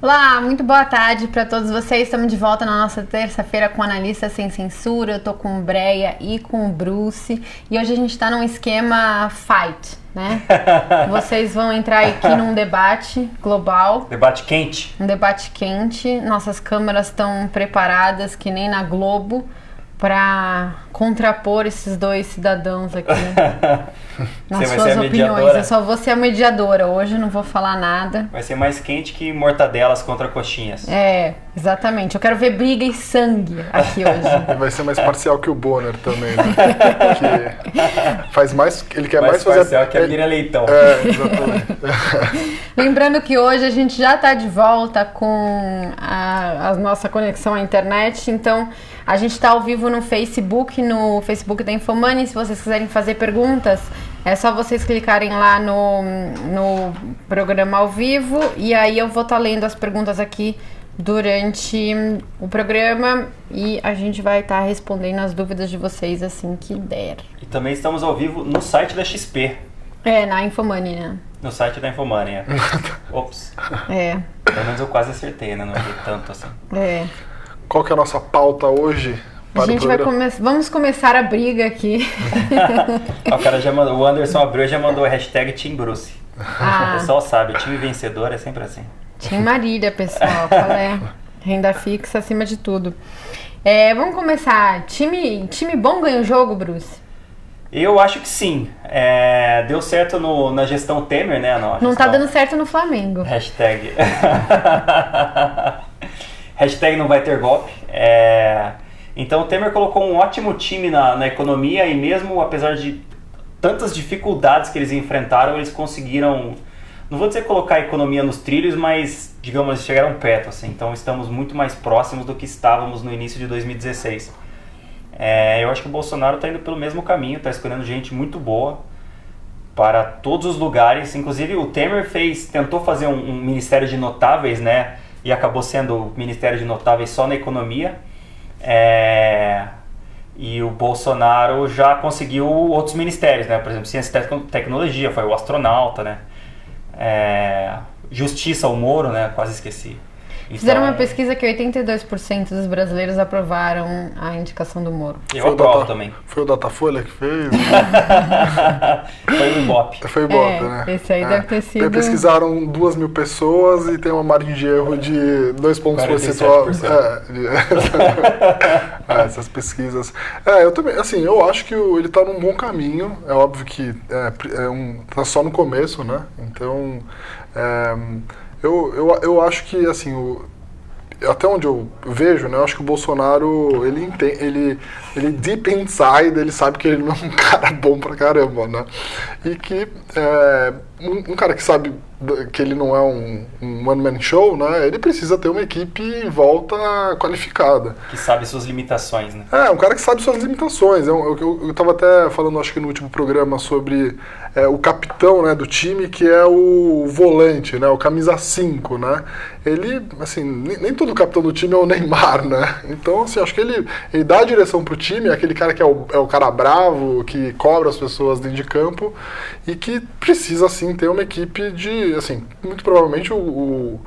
Olá, muito boa tarde para todos vocês. Estamos de volta na nossa terça-feira com Analista Sem Censura. Eu tô com o Breia e com o Bruce. E hoje a gente tá num esquema fight, né? Vocês vão entrar aqui num debate global. Debate quente. Um debate quente. Nossas câmeras estão preparadas, que nem na Globo, para contrapor esses dois cidadãos aqui nas suas opiniões. Eu só vou ser a mediadora, hoje não vou falar nada. Vai ser mais quente que mortadelas contra coxinhas. É, exatamente. Eu quero ver briga e sangue aqui hoje. E vai ser mais parcial que o Bonner também, né? Que faz mais, ele quer mais fazer... parcial que a Miriam Leitão. É, exatamente. Lembrando que hoje a gente já está de volta com a nossa conexão à internet, então a gente está ao vivo no Facebook da Infomoney. Se vocês quiserem fazer perguntas, é só vocês clicarem lá no programa ao vivo e aí eu vou estar lendo as perguntas aqui durante o programa e a gente vai estar respondendo as dúvidas de vocês assim que der. E também estamos ao vivo no site da XP. É, na Infomoney, né? No site da Infomoney. Ops. É. Pelo menos eu quase acertei, né? Não errei tanto assim. É. Qual que é a nossa pauta hoje? A gente vai vamos começar a briga aqui. O cara já mandou, o Anderson abriu e já mandou a hashtag Team Bruce. Ah. O pessoal sabe, o time vencedor é sempre assim. Team Marília, pessoal. Qual é? Renda fixa acima de tudo. Vamos começar. Time bom ganha o jogo, Bruce? Eu acho que sim. Deu certo na gestão Temer, né? Não tá dando certo no Flamengo. Hashtag. Hashtag não vai ter golpe. Então o Temer colocou um ótimo time na economia e mesmo apesar de tantas dificuldades que eles enfrentaram, eles conseguiram, não vou dizer colocar a economia nos trilhos, mas digamos, eles chegaram perto, assim. Então estamos muito mais próximos do que estávamos no início de 2016. Eu acho que o Bolsonaro está indo pelo mesmo caminho, está escolhendo gente muito boa para todos os lugares. Inclusive o Temer tentou fazer um ministério de notáveis, né? E acabou sendo o ministério de notáveis só na economia. E o Bolsonaro já conseguiu outros ministérios, né? Por exemplo, ciência e tecnologia, foi o astronauta, né? Justiça, o Moro, né? Quase esqueci. Então, fizeram uma pesquisa que 82% dos brasileiros aprovaram a indicação do Moro. Eu aprovo também. Foi o Datafolha que fez? Foi o Ibope. Foi o Ibope, né? Esse aí deve ter sido... Pesquisaram 2.000 pessoas e tem uma margem de erro de 2 pontos percentuais. Essas pesquisas. Eu também, assim, eu acho que ele tá num bom caminho. É óbvio que tá só no começo, né? Então, eu acho que, assim, até onde eu vejo, né, eu acho que o Bolsonaro, ele deep inside, ele sabe que ele não é um cara bom pra caramba, né? E que um cara que sabe que ele não é um one-man show, né, ele precisa ter uma equipe em volta qualificada. Que sabe suas limitações, né? Um cara que sabe suas limitações. Eu tava até falando, acho que no último programa, sobre o capitão, né, do time, que é o volante, né, o camisa 5, né? Ele, assim, nem todo capitão do time é o Neymar, né? Então, assim, acho que ele dá a direção pro time, é aquele cara que é o cara bravo, que cobra as pessoas dentro de campo e que precisa, assim, ter uma equipe de, assim, muito provavelmente o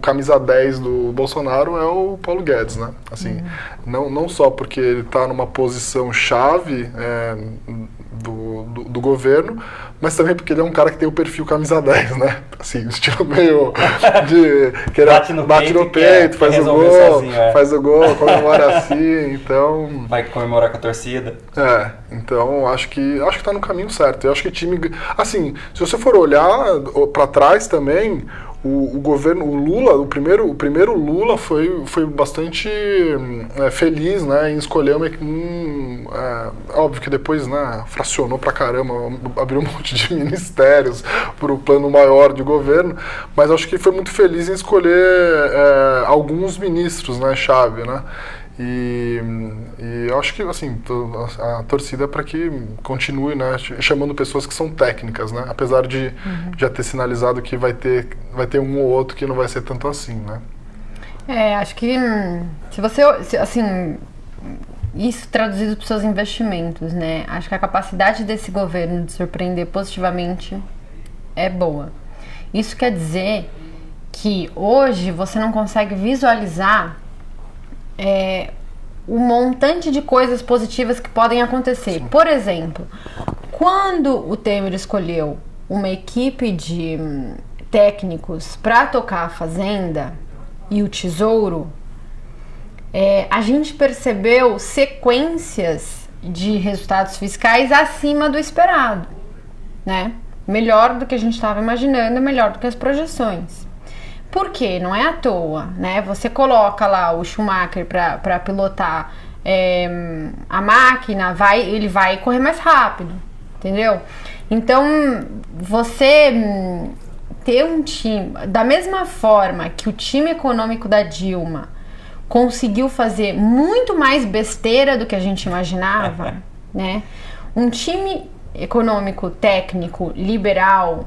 camisa 10 do Bolsonaro é o Paulo Guedes, né? Assim, não só porque ele está numa posição chave do governo, mas também porque ele é um cara que tem o perfil camisa 10, né? Assim, estilo meio de... que bate no peito, faz o gol, sozinho, faz o gol, comemora assim, então... Vai comemorar com a torcida. Então acho que tá no caminho certo. Eu acho que o time... Assim, se você for olhar para trás também, o governo, o Lula, o primeiro Lula foi bastante feliz, né, em escolher óbvio que depois, né, fracionou pra caramba, abriu um monte de ministérios pro plano maior de governo, mas acho que foi muito feliz em escolher alguns ministros, né, chave, né. E eu acho que, assim, a torcida é para que continue, né, chamando pessoas que são técnicas, né, apesar de já ter sinalizado que vai ter um ou outro que não vai ser tanto assim, né. Acho que se você, assim, isso traduzido para os seus investimentos, né, acho que a capacidade desse governo de surpreender positivamente é boa. Isso quer dizer que hoje você não consegue visualizar o montante de coisas positivas que podem acontecer. Sim. Por exemplo, quando o Temer escolheu uma equipe de técnicos para tocar a Fazenda e o Tesouro, a gente percebeu sequências de resultados fiscais acima do esperado, né? Melhor do que a gente estava imaginando, melhor do que as projeções. Por quê? Não é à toa, né? Você coloca lá o Schumacher para pilotar a máquina, ele vai correr mais rápido, entendeu? Então, você ter um time, da mesma forma que o time econômico da Dilma conseguiu fazer muito mais besteira do que a gente imaginava, né? Um time econômico, técnico, liberal,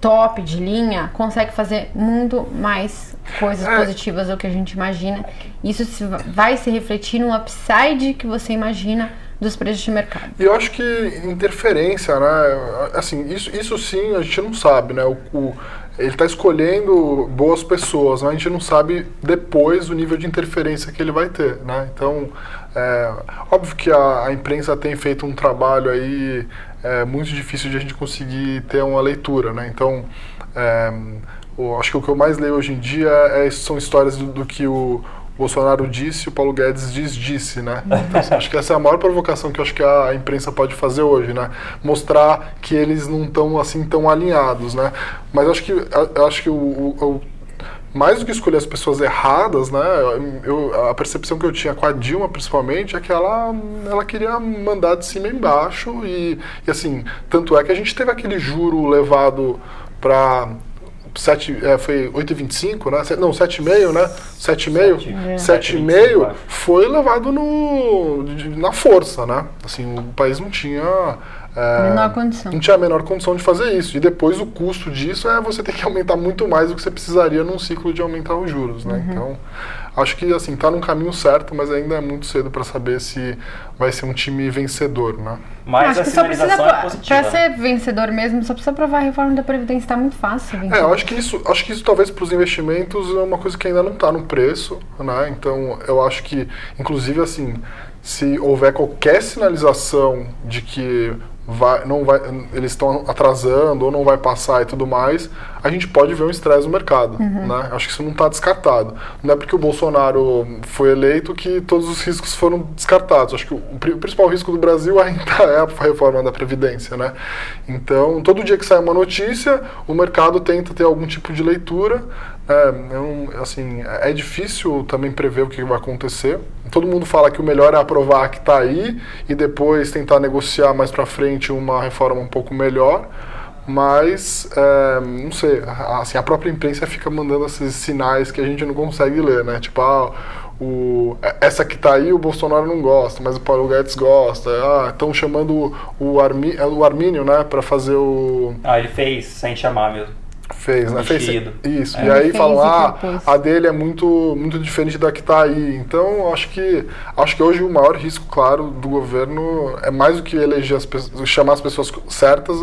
top de linha, consegue fazer muito mais coisas positivas do que a gente imagina. Isso vai se refletir no upside que você imagina dos preços de mercado. E eu acho que interferência, né? Assim, isso sim a gente não sabe, né? Ele está escolhendo boas pessoas, mas a gente não sabe depois o nível de interferência que ele vai ter, né? Então, óbvio que a imprensa tem feito um trabalho aí muito difícil de a gente conseguir ter uma leitura, né? Então, acho que o que eu mais leio hoje em dia são histórias do que o Bolsonaro disse, o Paulo Guedes disse, né? Então, acho que essa é a maior provocação que eu acho que a imprensa pode fazer hoje, né? Mostrar que eles não estão assim tão alinhados, né? Mas acho que mais do que escolher as pessoas erradas, né? A percepção que eu tinha com a Dilma, principalmente, é que ela queria mandar de cima e embaixo e assim, tanto é que a gente teve aquele juro levado para foi 8,25, né? Não, 7,5, né? 7,5 foi levado na força, né? Assim, o país não tinha não tinha a menor condição de fazer isso. E depois o custo disso você ter que aumentar muito mais do que você precisaria num ciclo de aumentar os juros, né? Então, acho que assim, tá num caminho certo, mas ainda é muito cedo para saber se vai ser um time vencedor, né? Mas a sinalização é positiva. Para ser vencedor mesmo, só precisa aprovar a reforma da Previdência, tá muito fácil. Eu acho que isso talvez para os investimentos é uma coisa que ainda não está no preço, né? Então, eu acho que, inclusive, assim, se houver qualquer sinalização de que eles estão atrasando ou não vai passar e tudo mais, a gente pode ver um estresse no mercado, né? Acho que isso não está descartado. Não é porque o Bolsonaro foi eleito que todos os riscos foram descartados. Acho que o principal risco do Brasil ainda é a reforma da Previdência, né? Então, todo dia que sai uma notícia, o mercado tenta ter algum tipo de leitura. Assim, é difícil também prever o que vai acontecer. Todo mundo fala que o melhor é aprovar que está aí e depois tentar negociar mais para frente uma reforma um pouco melhor. Mas, não sei, assim, a própria imprensa fica mandando esses sinais que a gente não consegue ler, né? Tipo, essa que tá aí o Bolsonaro não gosta, mas o Paulo Guedes gosta. Estão chamando o Armínio, né, para fazer o... ele fez sem chamar mesmo. Fez, né? Isso. E aí falam, a dele é muito, muito diferente da que está aí. Então, acho que hoje o maior risco, claro, do governo é mais do que eleger chamar as pessoas certas,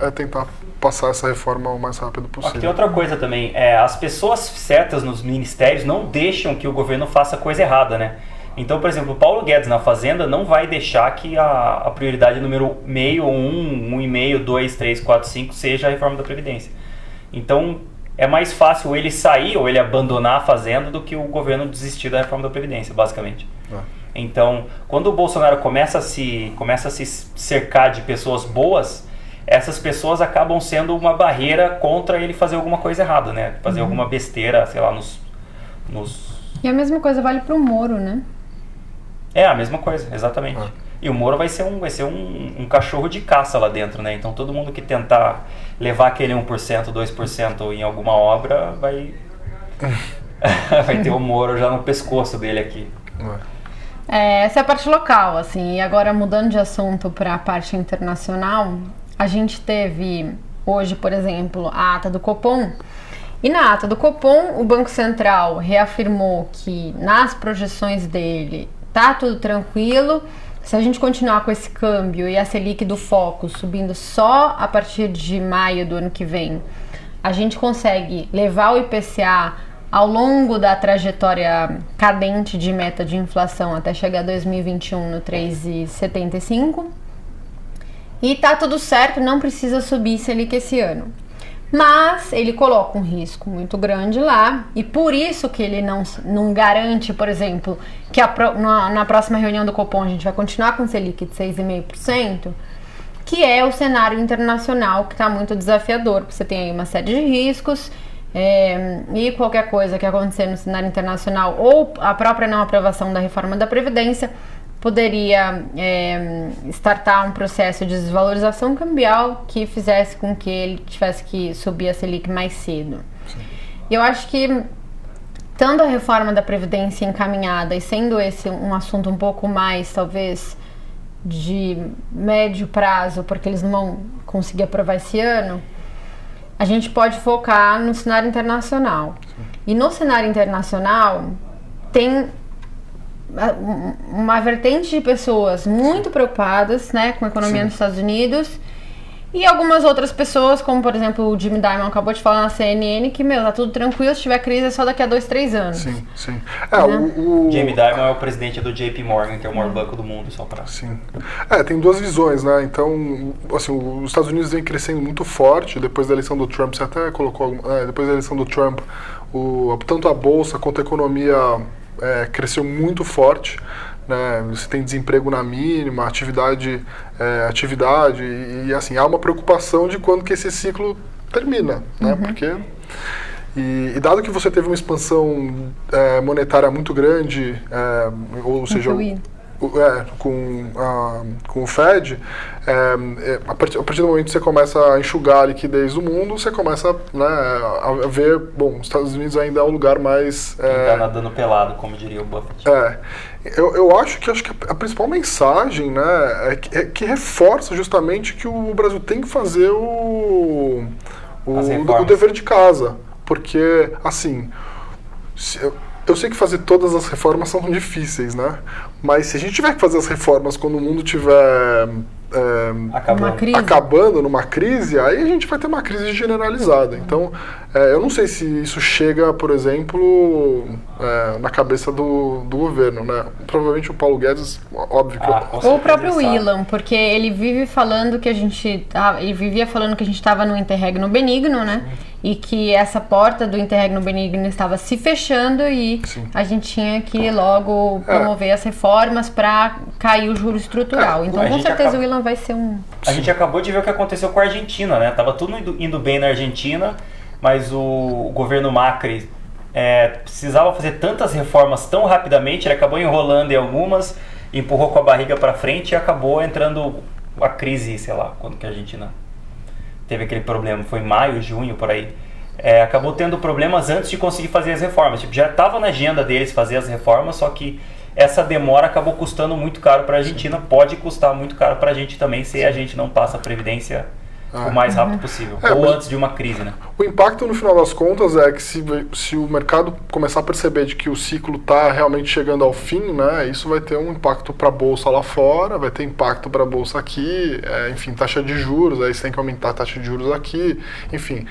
é tentar passar essa reforma o mais rápido possível. Tem outra coisa também, as pessoas certas nos ministérios não deixam que o governo faça coisa errada, né? Então, por exemplo, o Paulo Guedes na Fazenda não vai deixar que a prioridade número meio, 1,5, 2, 3, 4, 5 seja a reforma da Previdência. Então, é mais fácil ele sair ou ele abandonar a Fazenda do que o governo desistir da reforma da Previdência, basicamente. Então, quando o Bolsonaro começa a se cercar de pessoas boas, essas pessoas acabam sendo uma barreira contra ele fazer alguma coisa errada, né? Fazer alguma besteira, sei lá, nos... E a mesma coisa vale para o Moro, né? A mesma coisa, exatamente. E o Moro vai ser um cachorro de caça lá dentro, né? Então todo mundo que tentar levar aquele 1%, 2% em alguma obra vai ter o Moro já no pescoço dele aqui. Essa é a parte local, assim. E agora, mudando de assunto para a parte internacional, a gente teve hoje, por exemplo, a ata do Copom. E na ata do Copom, o Banco Central reafirmou que nas projeções dele tá tudo tranquilo. Se a gente continuar com esse câmbio e a Selic do Foco subindo só a partir de maio do ano que vem, a gente consegue levar o IPCA ao longo da trajetória cadente de meta de inflação até chegar a 2021 no 3,75. E tá tudo certo, não precisa subir Selic esse ano. Mas ele coloca um risco muito grande lá, e por isso que ele não garante, por exemplo, que na próxima reunião do Copom a gente vai continuar com Selic de 6,5%, que é o cenário internacional que está muito desafiador. Você tem aí uma série de riscos, e qualquer coisa que acontecer no cenário internacional, ou a própria não aprovação da reforma da Previdência, poderia startar um processo de desvalorização cambial que fizesse com que ele tivesse que subir a Selic mais cedo. Sim. Eu acho que, tanto a reforma da Previdência encaminhada e sendo esse um assunto um pouco mais, talvez, de médio prazo, porque eles não vão conseguir aprovar esse ano, a gente pode focar no cenário internacional. Sim. E no cenário internacional tem uma vertente de pessoas muito preocupadas, né, com a economia nos Estados Unidos, e algumas outras pessoas, como por exemplo o Jim Dimon acabou de falar na CNN, que, tá tudo tranquilo, se tiver crise é só daqui a 2-3 anos. Sim, sim. Jamie Dimon é o presidente do JP Morgan, que é o maior banco do mundo, só para... Sim. Tem duas visões, né? Então, assim, os Estados Unidos vem crescendo muito forte, depois da eleição do Trump, você até colocou, depois da eleição do Trump, tanto a Bolsa quanto a economia cresceu muito forte, né? Você tem desemprego na mínima, atividade e assim, há uma preocupação de quando que esse ciclo termina, né? Porque e dado que você teve uma expansão monetária muito grande, ou seja, com o Fed, a partir do momento que você começa a enxugar a liquidez do mundo, você começa, né, a ver, os Estados Unidos ainda é o lugar mais... Quem tá nadando pelado, como diria o Buffett. Eu acho que a principal mensagem, né, é que reforça justamente que o Brasil tem que fazer o dever de casa. Porque, assim, eu sei que fazer todas as reformas são difíceis, né? Mas se a gente tiver que fazer as reformas quando o mundo estiver acabando numa crise, aí a gente vai ter uma crise generalizada. Então, eu não sei se isso chega, por exemplo, na cabeça do governo, né? Provavelmente o Paulo Guedes, óbvio que... Ou o próprio Ilan, porque ele vive falando que ele vivia falando que a gente estava no interregno benigno, né? E que essa porta do interregno benigno estava se fechando e a gente tinha que logo promover as reformas para cair o juro estrutural. Então, com certeza, o Ilan vai ser A gente acabou de ver o que aconteceu com a Argentina, né? Tava tudo indo bem na Argentina, mas o governo Macri precisava fazer tantas reformas tão rapidamente, ele acabou enrolando em algumas, empurrou com a barriga para frente e acabou entrando a crise, sei lá, quando que a Argentina teve aquele problema, foi em maio, junho, por aí. Acabou tendo problemas antes de conseguir fazer as reformas. Já estava na agenda deles fazer as reformas, só que essa demora acabou custando muito caro para a Argentina. Pode custar muito caro para a gente também, se a gente não passa a Previdência o mais rápido possível, ou antes de uma crise, né? O impacto, no final das contas, é que se o mercado começar a perceber de que o ciclo está realmente chegando ao fim, né, isso vai ter um impacto para a Bolsa lá fora, vai ter impacto para a Bolsa aqui, enfim, taxa de juros, aí você tem que aumentar a taxa de juros aqui, enfim...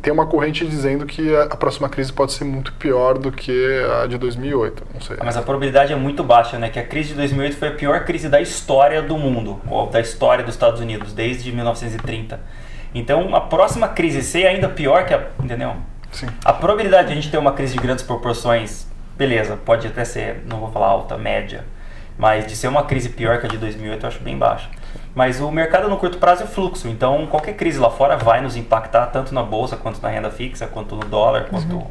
Tem uma corrente dizendo que a próxima crise pode ser muito pior do que a de 2008, não sei. Mas a probabilidade é muito baixa, né? Que a crise de 2008 foi a pior crise da história do mundo, ou da história dos Estados Unidos, desde 1930. Então, a próxima crise ser ainda pior que a... Entendeu? Sim. A probabilidade de a gente ter uma crise de grandes proporções, beleza, pode até ser, não vou falar alta, média, mas de ser uma crise pior que a de 2008 eu acho bem baixa. Mas o mercado no curto prazo é fluxo, então qualquer crise lá fora vai nos impactar tanto na bolsa, quanto na renda fixa, quanto no dólar, quanto...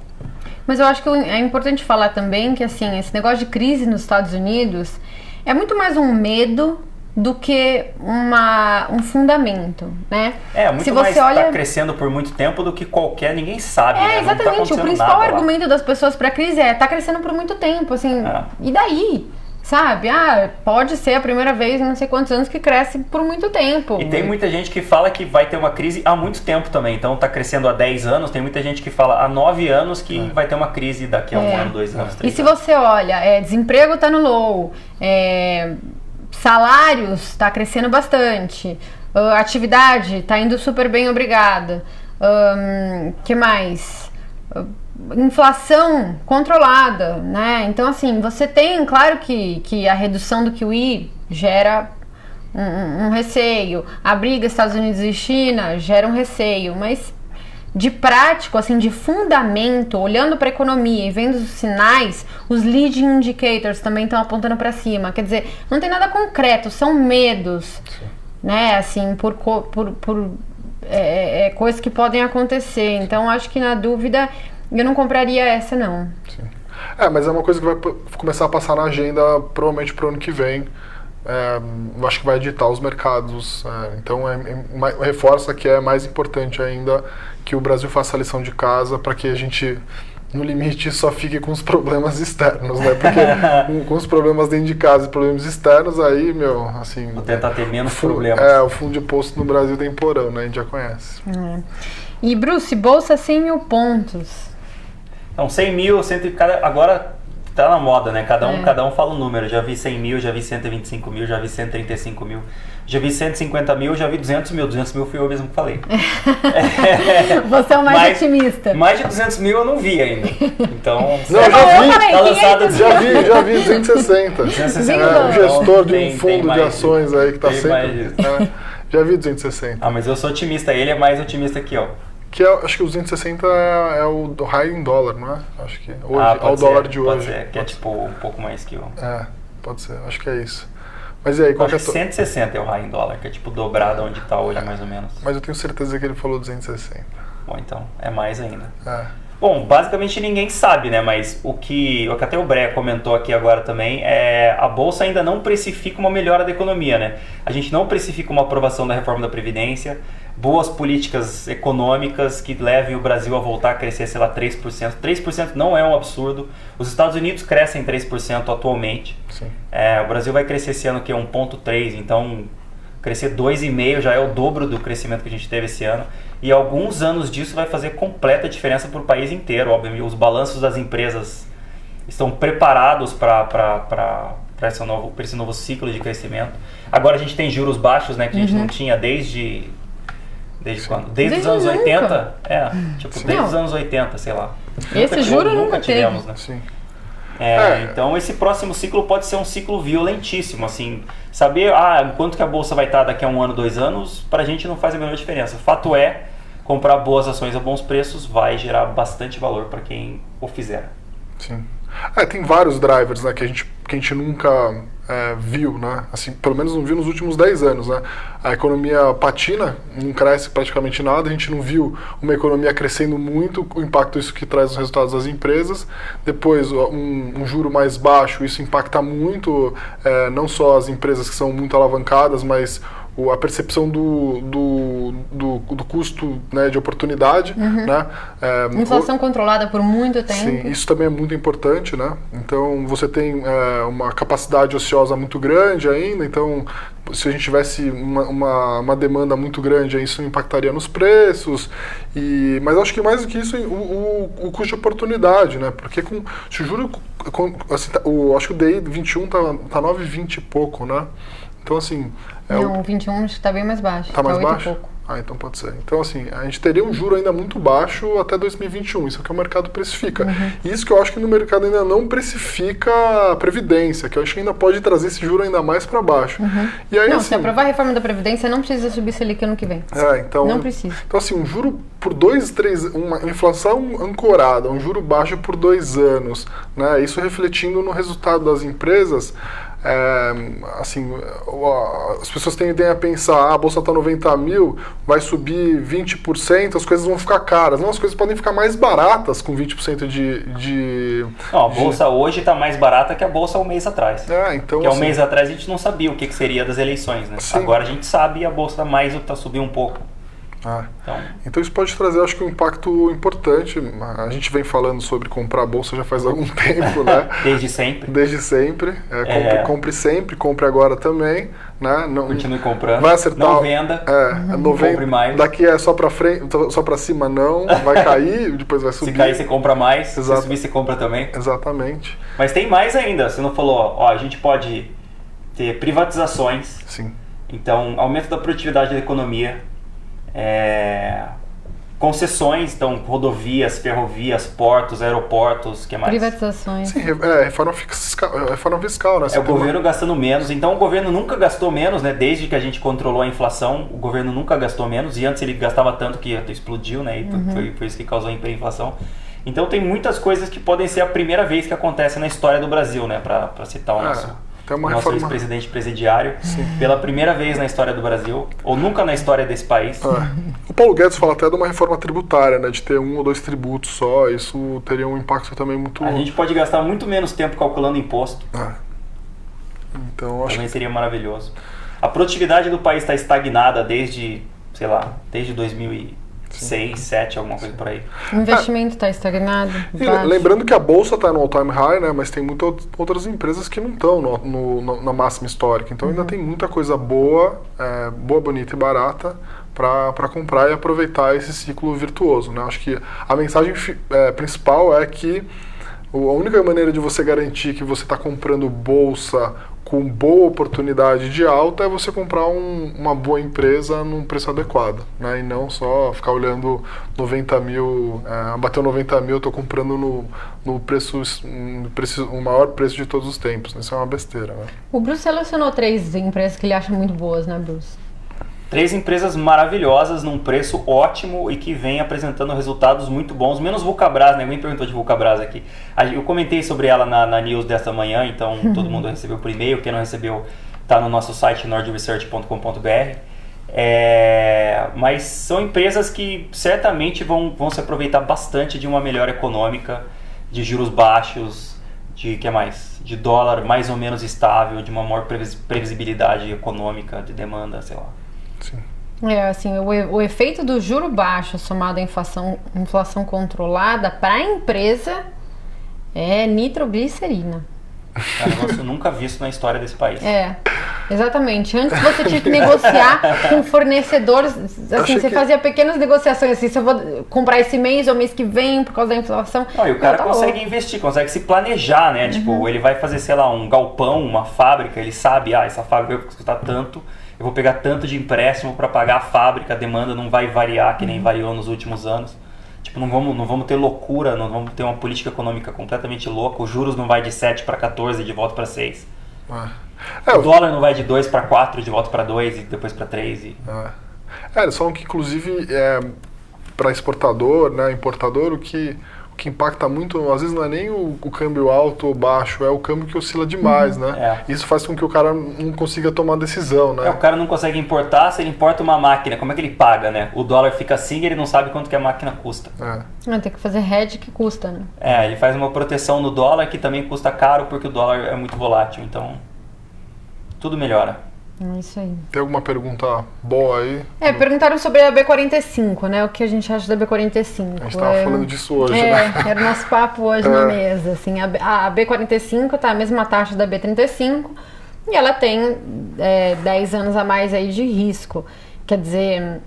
Mas eu acho que é importante falar também que, assim, esse negócio de crise nos Estados Unidos é muito mais um medo do que um fundamento, né? Muito Se mais está crescendo por muito tempo do que ninguém sabe, né? Exatamente, não tá o principal argumento lá das pessoas para a crise tá crescendo por muito tempo, assim, e daí? Sabe? Pode ser a primeira vez em não sei quantos anos que cresce por muito tempo. E tem muita gente que fala que vai ter uma crise há muito tempo também. Então tá crescendo há 10 anos, tem muita gente que fala há 9 anos que vai ter uma crise daqui a 1 ano, 2 anos, 3 anos. E se você olha, desemprego tá no low, salários tá crescendo bastante, atividade tá indo super bem, obrigada. Que mais? Inflação controlada, né? Então, assim, você tem, claro que a redução do QE gera um receio, a briga Estados Unidos e China gera um receio, mas de prático, assim, de fundamento, olhando para a economia e vendo os sinais, os leading indicators também estão apontando para cima. Quer dizer, não tem nada concreto, são medos, né? Assim, por coisas que podem acontecer. Então, acho que na dúvida eu não compraria essa, não. Sim. Mas é uma coisa que vai começar a passar na agenda provavelmente para o ano que vem. Eu acho que vai editar os mercados. Então, reforça que é mais importante ainda que o Brasil faça a lição de casa para que a gente, no limite, só fique com os problemas externos, né? Porque com os problemas dentro de casa e problemas externos, aí, assim... Vou tentar ter menos problemas. O fundo de poço no Brasil tem porão, né? A gente já conhece. E, Bruce, bolsa 100 mil pontos. Então, 100 mil, agora tá na moda, né? Cada um fala um número. Já vi 100 mil, já vi 125 mil, já vi 135 mil, já vi 150 mil, já vi 200 mil. 200 mil fui eu mesmo que falei. Você é o mais otimista. Mais de 200 mil eu não vi ainda. Então, não, já vi. Já vi 260. 260. O gestor de um fundo de ações aí que tá sempre... Já vi 260. Mas eu sou otimista. Ele é mais otimista que eu. Acho que os 260 é o high em dólar, não é? Acho que hoje, ao dólar de hoje. Pode ser, que é tipo um pouco mais que o... Pode ser, acho que é isso. Mas e aí, qual que é 160 é o high em dólar, que é tipo dobrado onde está hoje, mais ou menos. Mas eu tenho certeza que ele falou 260. Bom, então, é mais ainda. Bom, basicamente ninguém sabe, né? Mas o que até o Breia comentou aqui agora também é a Bolsa ainda não precifica uma melhora da economia, né? A gente não precifica uma aprovação da reforma da Previdência, boas políticas econômicas que levem o Brasil a voltar a crescer, sei lá, 3%. 3% não é um absurdo. Os Estados Unidos crescem 3% atualmente. Sim. O Brasil vai crescer esse ano que é 1,3%, então crescer 2,5% já é o dobro do crescimento que a gente teve esse ano. E alguns anos disso vai fazer completa diferença para o país inteiro. Obviamente, os balanços das empresas estão preparados para esse novo ciclo de crescimento. Agora a gente tem juros baixos, né, que a gente não tinha desde quando? Desde os anos 80? Desde os anos 80, sei lá. Esse juro nunca tivemos, né? Sim. Então esse próximo ciclo pode ser um ciclo violentíssimo, assim, saber quanto que a bolsa vai estar daqui a 1 ano, 2 anos, pra gente não faz a menor diferença. Fato é, comprar boas ações a bons preços vai gerar bastante valor para quem o fizer. Sim. Tem vários drivers, né, que a gente nunca viu, né? Assim, pelo menos não viu nos últimos 10 anos, né? A economia patina, não cresce praticamente nada, a gente não viu uma economia crescendo muito, o impacto isso que traz nos resultados das empresas. Depois, um juro mais baixo, isso impacta muito, não só as empresas que são muito alavancadas, mas a percepção do custo, né, de oportunidade, né? Inflação controlada por muito tempo. Sim, isso também é muito importante, né? Então você tem uma capacidade ociosa muito grande ainda, então se a gente tivesse uma demanda muito grande, isso impactaria nos preços. Mas acho que mais do que isso, o custo de oportunidade, né? Porque se o juro, acho que o DI 21 tá 9,20 e pouco, né? Então, assim... o 21 está bem mais baixo. Está mais baixo? E pouco. Então pode ser. Então, assim, a gente teria um juro ainda muito baixo até 2021. Isso é o que o mercado precifica. Isso que eu acho que no mercado ainda não precifica a Previdência, que eu acho que ainda pode trazer esse juro ainda mais para baixo. E aí, se aprovar a reforma da Previdência, não precisa subir Selic ano que vem. Então, não precisa. Então, assim, um juro por 2, 3... Uma inflação ancorada, um juro baixo por 2 anos, né? Isso refletindo no resultado das empresas... assim, as pessoas tendem a pensar, a bolsa está 90 mil, vai subir 20%, as coisas vão ficar caras. Não, as coisas podem ficar mais baratas com 20% de... Não, a bolsa hoje está mais barata que a bolsa um mês atrás. Então, um mês atrás a gente não sabia o que seria das eleições, né? Agora a gente sabe e a bolsa está subindo um pouco. Então isso pode trazer, acho que, um impacto importante. A gente vem falando sobre comprar a bolsa já faz algum tempo, né? Desde sempre. Desde sempre. Compre sempre, compre agora também, né? Continue comprando. Vai acertar. Não venda. Compre mais. Daqui só para frente, só para cima não, vai cair, depois vai subir. Se cair você compra mais, se subir você compra também. Exatamente. Mas tem mais ainda. Você não falou, a gente pode ter privatizações. Sim. Então, aumento da produtividade da economia. concessões, então rodovias, ferrovias, portos, aeroportos, que mais? Privatizações. Sim, reforma fiscal, né? O governo gastando menos, então o governo nunca gastou menos, né? Desde que a gente controlou a inflação, o governo nunca gastou menos, e antes ele gastava tanto que explodiu, né? E foi isso que causou a hiperinflação. Então tem muitas coisas que podem ser a primeira vez que acontece na história do Brasil, né? Para citar o nosso ex-presidente presidiário, pela primeira vez na história do Brasil, ou nunca na história desse país. O Paulo Guedes fala até de uma reforma tributária, né, de ter 1 ou 2 tributos só, isso teria um impacto também muito... A gente pode gastar muito menos tempo calculando imposto. Então, acho também seria maravilhoso. A produtividade do país está estagnada desde 2006, 2007, alguma coisa por aí. O investimento está estagnado. Lembrando que a Bolsa está no all-time high, né, mas tem muitas outras empresas que não estão na máxima histórica. Então ainda tem muita coisa boa, bonita e barata para comprar e aproveitar esse ciclo virtuoso, né? Acho que a mensagem principal é que a única maneira de você garantir que você está comprando bolsa com boa oportunidade de alta é você comprar uma boa empresa num preço adequado, né? E não só ficar olhando 90 mil, bateu 90 mil, estou comprando no preço, o maior preço de todos os tempos, né? Isso é uma besteira, né? O Bruce selecionou 3 empresas que ele acha muito boas, né, Bruce? 3 empresas maravilhosas, num preço ótimo e que vem apresentando resultados muito bons, menos Vulcabras, né? Ninguém perguntou de Vulcabras aqui. Eu comentei sobre ela na news desta manhã, então todo mundo recebeu por e-mail. Quem não recebeu está no nosso site nordresearch.com.br. Mas são empresas que certamente vão se aproveitar bastante de uma melhora econômica, de juros baixos, de dólar mais ou menos estável, de uma maior previsibilidade econômica, de demanda, sei lá. Sim. Assim, o efeito do juro baixo somado à inflação controlada para a empresa é nitroglicerina. É um negócio nunca visto na história desse país. Exatamente. Antes você tinha que negociar com fornecedores, assim, você fazia pequenas negociações, assim, se eu vou comprar esse mês ou mês que vem por causa da inflação. Não, e o cara consegue investir, consegue se planejar, né? Tipo, ele vai fazer, sei lá, um galpão, uma fábrica, ele sabe, essa fábrica vai custar tanto, eu vou pegar tanto de empréstimo para pagar a fábrica, a demanda não vai variar que nem variou nos últimos anos. Tipo, não vamos ter loucura, não vamos ter uma política econômica completamente louca, os juros não vai de 7 para 14 de volta para 6. O dólar não vai de 2 para 4 de volta para 2 e depois para 3. Eles falam que, inclusive, para exportador, né, importador, o que impacta muito, às vezes não é nem o câmbio alto ou baixo, é o câmbio que oscila demais, né? Isso faz com que o cara não consiga tomar decisão, né? O cara não consegue importar, se ele importa uma máquina, como é que ele paga, né? O dólar fica assim e ele não sabe quanto que a máquina custa. Tem que fazer hedge que custa, né? Ele faz uma proteção no dólar que também custa caro porque o dólar é muito volátil, então tudo melhora. É isso aí. Tem alguma pergunta boa aí? Perguntaram sobre a B45, né? O que a gente acha da B45. A gente estava falando disso hoje, né? Era o nosso papo hoje na mesa. Assim, a B45 tá a mesma taxa da B35 e ela tem 10 anos a mais aí de risco. Quer dizer,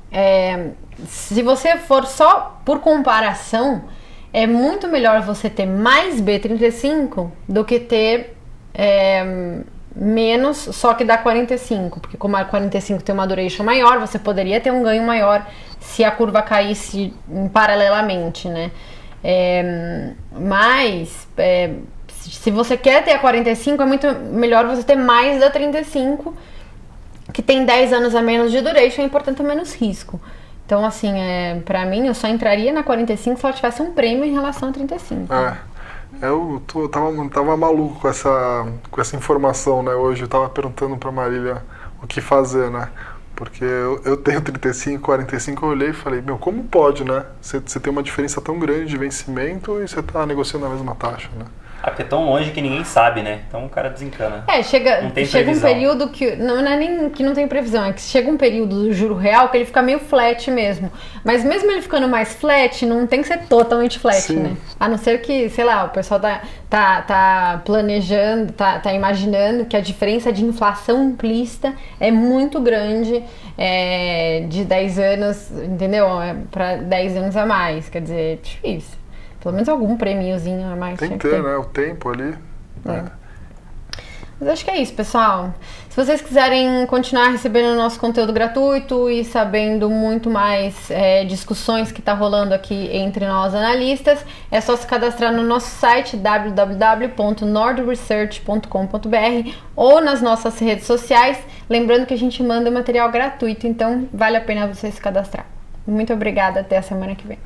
se você for só por comparação, é muito melhor você ter mais B35 do que ter menos, só que dá 45, porque como a 45 tem uma duration maior, você poderia ter um ganho maior se a curva caísse paralelamente, né? Mas se você quer ter a 45, é muito melhor você ter mais da 35, que tem 10 anos a menos de duration e, portanto, menos risco. Então, assim, pra mim, eu só entraria na 45 se ela tivesse um prêmio em relação a 35. Eu tava maluco com essa informação, né? Hoje eu tava perguntando pra Marília o que fazer, né? Porque eu tenho 35, 45, eu olhei e falei, como pode, né? Você tem uma diferença tão grande de vencimento e você tá negociando a mesma taxa, né? Porque é tão longe que ninguém sabe, né? Então o cara desencana. Chega um período que... Não é nem que não tem previsão, é que chega um período do juro real que ele fica meio flat mesmo. Mas mesmo ele ficando mais flat, não tem que ser totalmente flat, né? A não ser que, sei lá, o pessoal tá planejando, tá imaginando que a diferença de inflação implícita é muito grande de 10 anos, entendeu? Para 10 anos a mais. Quer dizer, é difícil. Pelo menos algum prêmiozinho a mais. Tem que ter, né? O tempo ali. Mas acho que é isso, pessoal. Se vocês quiserem continuar recebendo o nosso conteúdo gratuito e sabendo muito mais discussões que tá rolando aqui entre nós analistas, é só se cadastrar no nosso site www.nordresearch.com.br ou nas nossas redes sociais. Lembrando que a gente manda material gratuito, então vale a pena você se cadastrar. Muito obrigada, até a semana que vem.